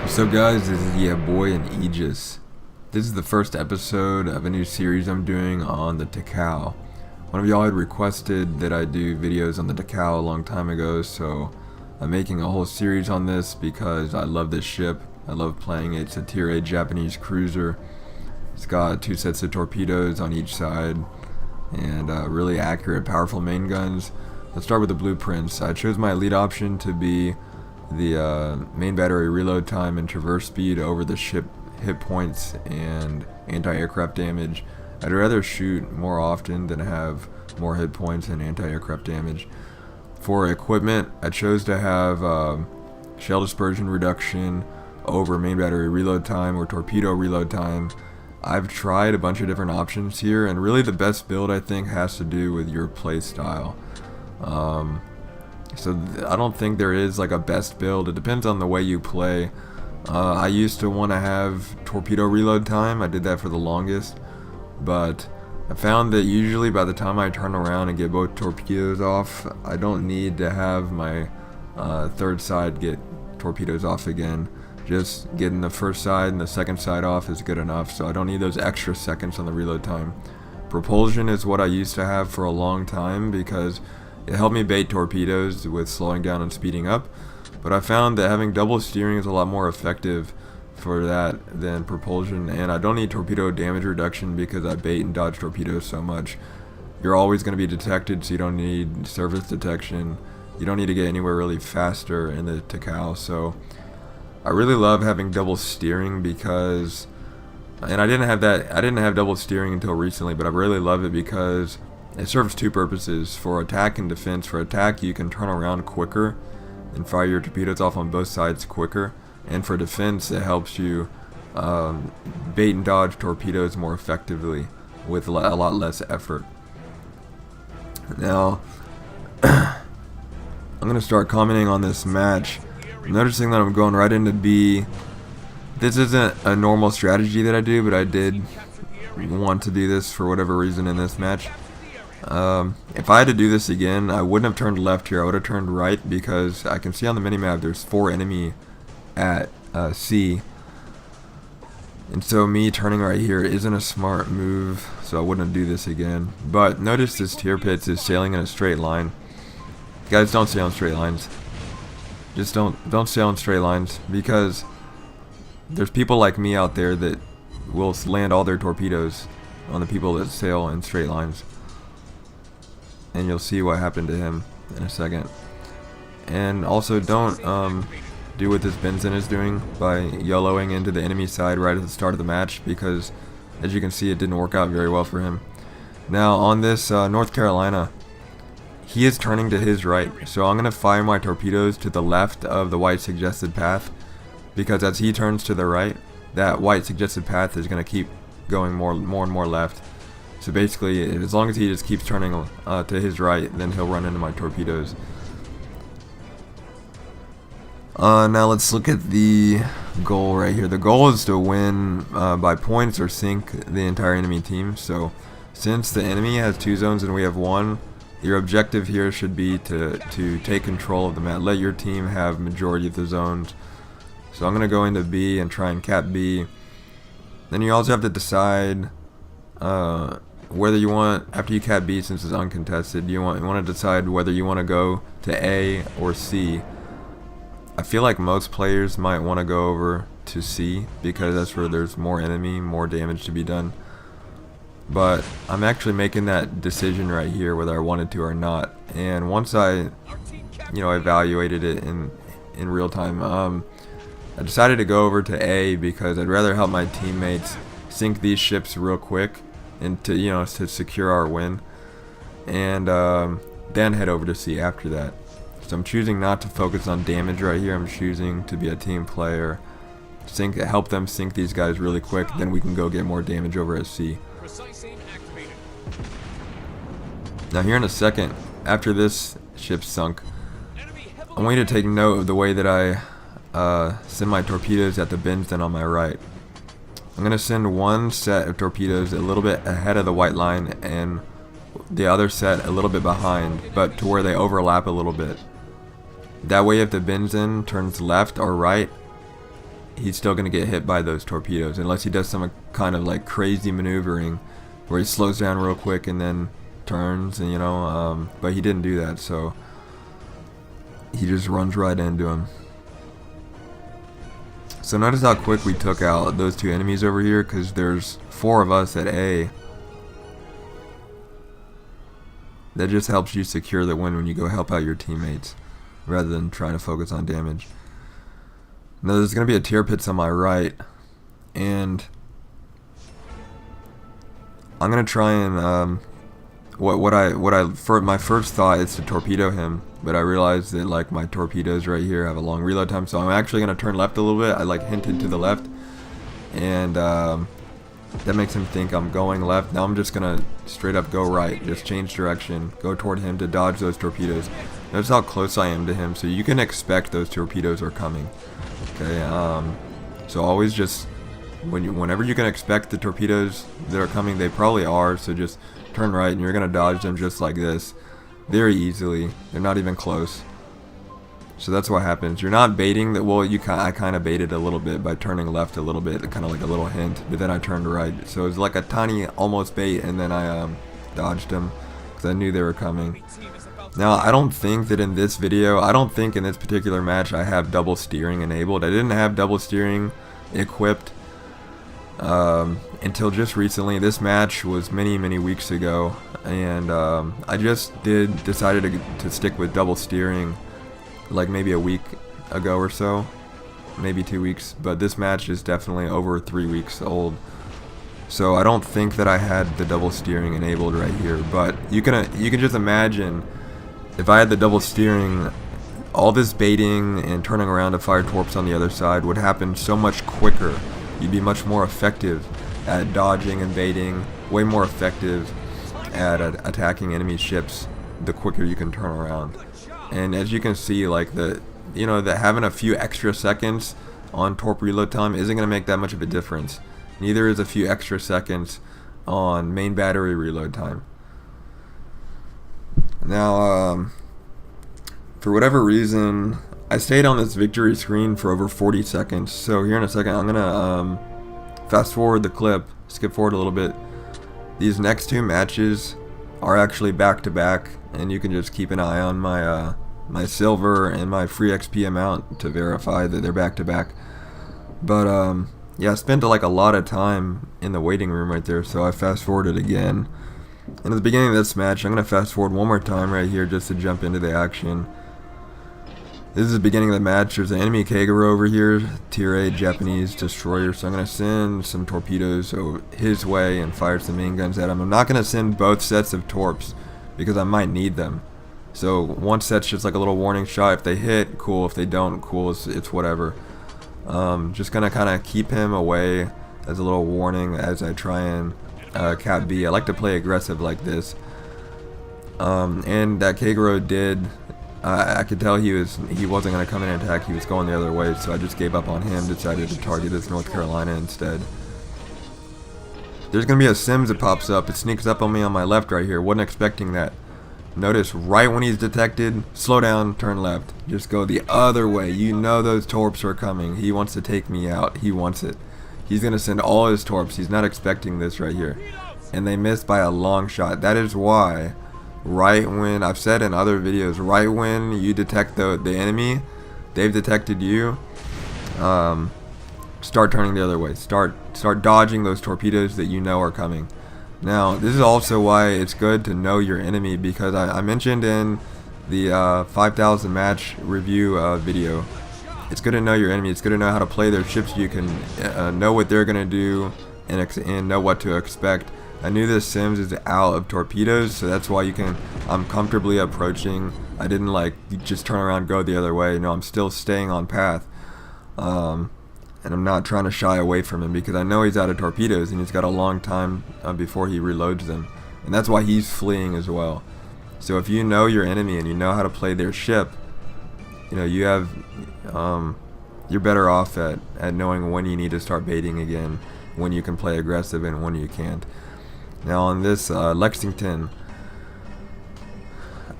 So guys, this is Yeahbuoy and Aegis. This is the first episode of a new series I'm doing on the Takao. One of y'all had requested that I do videos on the Takao a long time ago, so I'm making a whole series on this because I love this ship. I love playing it. It's a tier 8 Japanese cruiser. It's got 2 sets of torpedoes on each side and really accurate, powerful main guns. Let's start with the blueprints. I chose my lead option to be the main battery reload time and traverse speed over the ship hit points and anti-aircraft damage. I'd rather shoot more often than have more hit points and anti-aircraft damage. For equipment, I chose to have shell dispersion reduction over main battery reload time or torpedo reload time. I've tried a bunch of different options here, and really the best build I think has to do with your play style. So I don't think there is like a best build. It depends on the way you play. I used to want to have torpedo reload time. I did that for the longest, but I found that usually by the time I turn around and get both torpedoes off, I don't need to have my third side get torpedoes off again. Just getting the first side and the second side off is good enough, so I don't need those extra seconds on the reload time. Propulsion is what I used to have for a long time because it helped me bait torpedoes with slowing down and speeding up, but I found that having double steering is a lot more effective for that than propulsion, and I don't need torpedo damage reduction because I bait and dodge torpedoes so much. You're always going to be detected, so you don't need surface detection. You don't need to get anywhere really faster in the Takao, so I really love having double steering because, and I didn't have double steering until recently, but I really love it because it serves two purposes. For attack and defense. For attack, you can turn around quicker and fire your torpedoes off on both sides quicker. And for defense, it helps you bait and dodge torpedoes more effectively with a lot less effort. Now, I'm going to start commenting on this match. I'm noticing that I'm going right into B. This isn't a normal strategy that I do, but I did want to do this for whatever reason in this match. If I had to do this again, I wouldn't have turned left here. I would have turned right because I can see on the minimap there's 4 enemy at C. And so me turning right here isn't a smart move, so I wouldn't do this again. But notice this tier pits is sailing in a straight line. Guys, don't sail in straight lines. Just don't sail in straight lines because there's people like me out there that will land all their torpedoes on the people that sail in straight lines. And you'll see what happened to him in a second. And also don't do what this Benson is doing by YOLOing into the enemy side right at the start of the match, because as you can see it didn't work out very well for him. Now on this North Carolina, he is turning to his right, so I'm going to fire my torpedoes to the left of the white suggested path, because as he turns to the right, that white suggested path is going to keep going more and more left. So basically, as long as he just keeps turning to his right, then he'll run into my torpedoes. Now let's look at the goal right here. The goal is to win by points or sink the entire enemy team. So since the enemy has 2 zones and we have 1, your objective here should be to take control of the map. Let your team have majority of the zones. So I'm going to go into B and try and cap B. Then you also have to decide whether you want, after you cap B, since it's uncontested, you want to decide whether you want to go to A or C. I feel like most players might want to go over to C because that's where there's more enemy, more damage to be done. But I'm actually making that decision right here whether I wanted to or not. And once I, evaluated it in real time, I decided to go over to A because I'd rather help my teammates sink these ships real quick and to secure our win, and then head over to C after that. So I'm choosing not to focus on damage right here. I'm choosing to be a team player, help them sink these guys really quick, then we can go get more damage over at C. Now here in a second, after this ship's sunk, I want you to take note of the way that I send my torpedoes at the Benson on my right. I'm going to send one set of torpedoes a little bit ahead of the white line and the other set a little bit behind, but to where they overlap a little bit. That way if the Benson turns left or right, he's still going to get hit by those torpedoes unless he does some kind of like crazy maneuvering where he slows down real quick and then turns, and but he didn't do that, so he just runs right into him. So notice how quick we took out those two enemies over here, because there's 4 of us at A. That just helps you secure the win when you go help out your teammates, rather than trying to focus on damage. Now there's going to be a tier pits on my right, and I'm going to try and my first thought is to torpedo him, but I realized that like my torpedoes right here have a long reload time, so I'm actually going to turn left a little bit. I like hinted to the left, and that makes him think I'm going left. Now I'm just going to straight up go right, just change direction, go toward him to dodge those torpedoes. Notice how close I am to him, so you can expect those torpedoes are coming. Okay, so always just whenever you can expect the torpedoes that are coming, they probably are, so just turn right and you're gonna dodge them just like this very easily. They're not even close. So that's what happens. You're not baiting that. Well, I kind of baited a little bit by turning left a little bit, kind of like a little hint, but then I turned right, so it was like a tiny almost bait, and then I dodged them because I knew they were coming. Now I don't think that in this video, I don't think in this particular match I have double steering enabled. I didn't have double steering equipped until just recently. This match was many weeks ago, and I just decided to stick with double steering like maybe a week ago or so, maybe 2 weeks, but this match is definitely over 3 weeks old, so I don't think that I had the double steering enabled right here. But you can just imagine if I had the double steering, all this baiting and turning around to fire torps on the other side would happen so much quicker. You'd be much more effective at dodging and baiting, way more effective at attacking enemy ships the quicker you can turn around. And as you can see, like that having a few extra seconds on torp reload time isn't going to make that much of a difference. Neither is a few extra seconds on main battery reload time. Now, for whatever reason, I stayed on this victory screen for over 40 seconds. So here in a second, I'm gonna fast forward the clip, skip forward a little bit. These next 2 matches are actually back to back, and you can just keep an eye on my my silver and my free XP amount to verify that they're back to back. But yeah, I spent like a lot of time in the waiting room right there, so I fast forwarded again. And at the beginning of this match, I'm gonna fast forward one more time right here just to jump into the action. This is the beginning of the match. There's an enemy Kagero over here, tier 8 Japanese destroyer, so I'm going to send some torpedoes his way and fire some main guns at him. I'm not going to send both sets of torps because I might need them. So one set's just like a little warning shot. If they hit, cool. If they don't, cool. It's whatever. Just going to kind of keep him away as a little warning as I try and cap B. I like to play aggressive like this. And that Kagero did... I could tell he wasn't going to come in and attack. He was going the other way, so I just gave up on him, decided to target this North Carolina instead. There's going to be a Sims that pops up. It sneaks up on me on my left right here. Wasn't expecting that. Notice right when he's detected, slow down, turn left. Just go the other way. You know those torps are coming. He wants to take me out. He wants it. He's going to send all his torps. He's not expecting this right here. And they missed by a long shot. That is why... right when, I've said in other videos, right when you detect the enemy, they've detected you, start turning the other way. Start dodging those torpedoes that you know are coming. Now, this is also why it's good to know your enemy, because I mentioned in the 5,000 match review video, it's good to know your enemy. It's good to know how to play their ships. You can know what they're going to do and know what to expect. I knew this Sims is out of torpedoes, so that's why I'm comfortably approaching. I didn't like just turn around and go the other way. No, I'm still staying on path. And I'm not trying to shy away from him because I know he's out of torpedoes and he's got a long time before he reloads them. And that's why he's fleeing as well. So if you know your enemy and you know how to play their ship, you have, you're better off at knowing when you need to start baiting again, when you can play aggressive and when you can't. Now on this Lexington,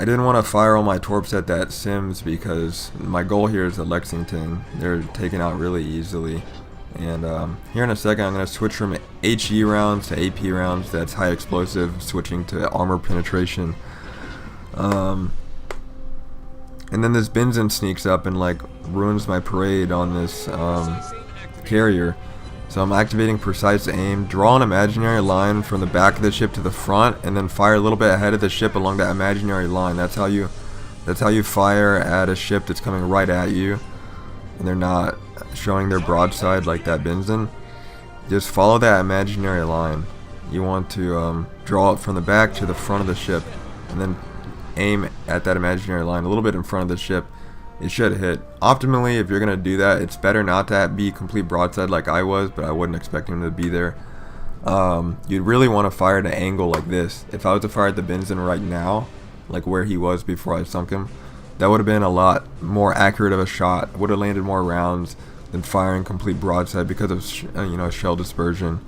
I didn't want to fire all my torps at that Sims because my goal here is the Lexington. They're taken out really easily. And here in a second I'm going to switch from HE rounds to AP rounds. That's high explosive, switching to armor penetration. And then this Benzin sneaks up and like ruins my parade on this carrier. So I'm activating precise aim, draw an imaginary line from the back of the ship to the front, and then fire a little bit ahead of the ship along that imaginary line. That's how you fire at a ship that's coming right at you, and they're not showing their broadside like that Benzin. Just follow that imaginary line. You want to draw it from the back to the front of the ship, and then aim at that imaginary line a little bit in front of the ship. It should hit. Optimally, if you're going to do that, it's better not to be complete broadside like I was, but I wouldn't expect him to be there. You'd really want to fire at an angle like this. If I was to fire at the Benzin right now, like where he was before I sunk him, that would have been a lot more accurate of a shot. Would have landed more rounds than firing complete broadside because of shell dispersion.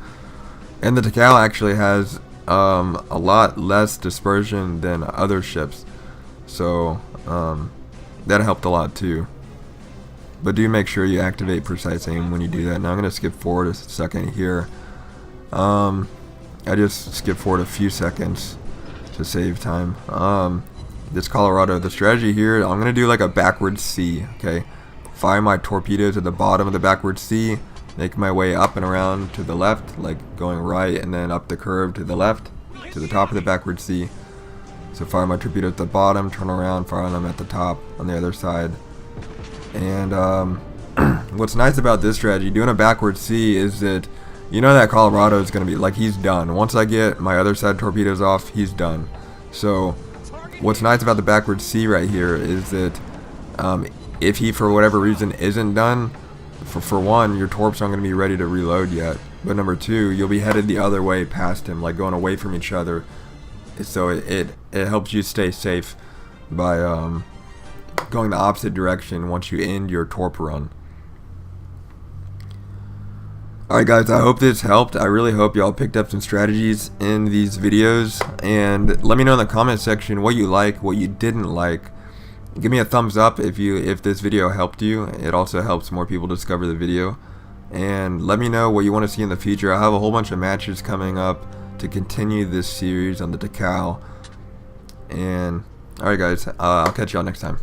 And the Takao actually has a lot less dispersion than other ships, so that helped a lot too. But do make sure you activate precise aim when you do that. Now I'm going to skip forward a second here. I just skip forward a few seconds to save time. This Colorado, the strategy here, I'm going to do like a backwards C, okay? Fire my torpedoes at the bottom of the backwards C, make my way up and around to the left, like going right and then up the curve to the left, to the top of the backwards C. So fire my torpedo at the bottom, turn around, fire them at the top on the other side. And what's nice about this strategy, doing a backward C, is that you know that Colorado is going to be, like, he's done. Once I get my other side torpedoes off, he's done. So what's nice about the backward C right here is that if he for whatever reason isn't done, for one, your torps aren't going to be ready to reload yet. But number two, you'll be headed the other way past him, like going away from each other. So it helps you stay safe by going the opposite direction once you end your torp run. Alright guys, I hope this helped. I really hope y'all picked up some strategies in these videos, and let me know in the comment section what you like, what you didn't like. Give me a thumbs up if this video helped you. It also helps more people discover the video. And let me know what you want to see in the future. I have a whole bunch of matches coming up to continue this series on the Takao. And alright guys, I'll catch y'all next time.